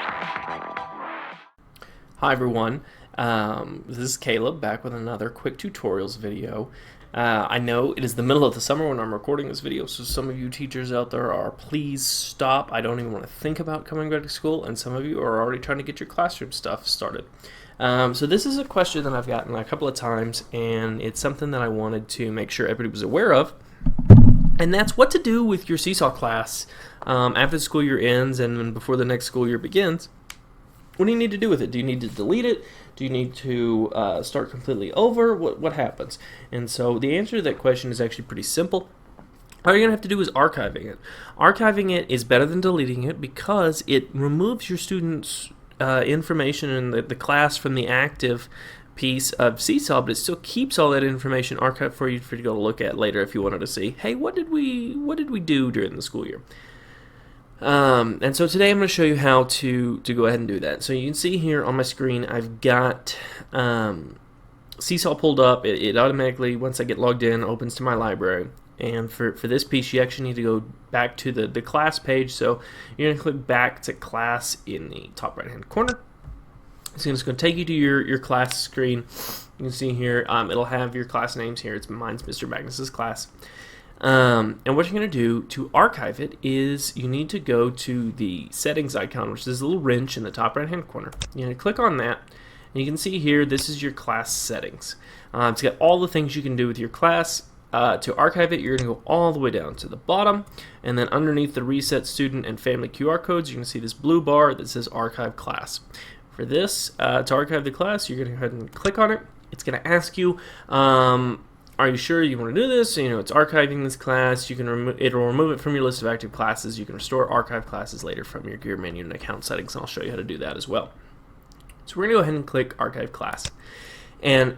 Hi everyone, this is Caleb back with another quick tutorials video. I know it is the middle of the summer when I'm recording this video, so some of you teachers out there are, please stop. I don't even want to think about coming back to school, and some of you are already trying to get your classroom stuff started. So this is a question that I've gotten a couple of times, and it's something that I wanted to make sure everybody was aware of, and that's what to do with your Seesaw class after the school year ends and before the next school year begins. What do you need to do with it? Do you need to delete it? Do you need to start completely over? What happens? And so the answer to that question is actually pretty simple. All you're going to have to do is archiving it. Archiving it is better than deleting it because it removes your students' information in the class from the active piece of Seesaw, but it still keeps all that information archived for you to go look at later if you wanted to see, hey, what did we do during the school year? And so today I'm going to show you how to go ahead and do that. So you can see here on my screen I've got Seesaw pulled up. It automatically, once I get logged in, opens to my library. And for this piece you actually need to go back to the class page. So you're going to click back to class in the top right hand corner. So it's going to take you to your class screen. You can see here it'll have your class names here. Mine's Mr. Magnus's class. And what you're going to do to archive it is you need to go to the settings icon, which is a little wrench in the top right hand corner. You're going to click on that, and you can see here this is your class settings. It's got all the things you can do with your class. To archive it, you're going to go all the way down to the bottom, and then underneath the reset student and family QR codes, you can see this blue bar that says archive class. For this, to archive the class, you're going to go ahead and click on it. It's going to ask you, are you sure you want to do this? You know, it's archiving this class. You can it'll remove it from your list of active classes. You can restore archive classes later from your gear menu and account settings, and I'll show you how to do that as well. So we're going to go ahead and click archive class. And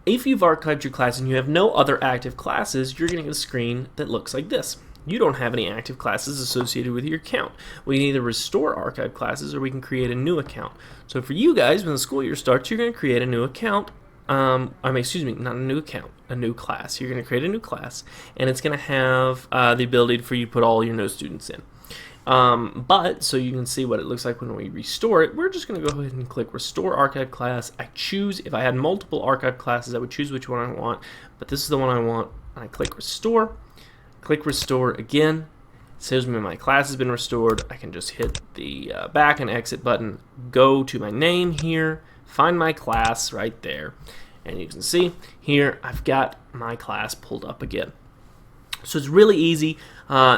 if you've archived your class and you have no other active classes, you're going to get a screen that looks like this. You don't have any active classes associated with your account. We can either restore archive classes or we can create a new account. So for you guys, when the school year starts, you're going to create a new account. Excuse me, not a new account, a new class. You're going to create a new class, and it's going to have the ability for you to put all your no students in. But so you can see what it looks like when we restore it, we're just going to go ahead and click Restore Archive Class. I choose, if I had multiple archive classes, I would choose which one I want, but this is the one I want. I click Restore. Click Restore again. It says me my class has been restored. I can just hit the back and exit button, go to my name here, find my class right there, and you can see here I've got my class pulled up again. So it's really easy,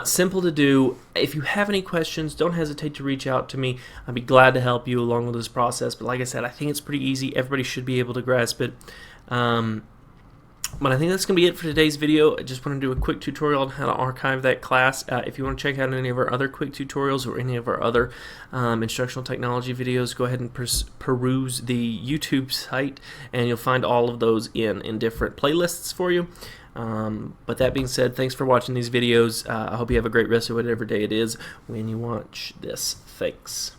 simple to do. If you have any questions, don't hesitate to reach out to me. I'd be glad to help you along with this process. But like I said, I think it's pretty easy. Everybody should be able to grasp it. But I think that's going to be it for today's video. I just want to do a quick tutorial on how to archive that class. If you want to check out any of our other quick tutorials or any of our other instructional technology videos, go ahead and peruse the YouTube site, and you'll find all of those in different playlists for you. But that being said, thanks for watching these videos. I hope you have a great rest of whatever day it is when you watch this. Thanks.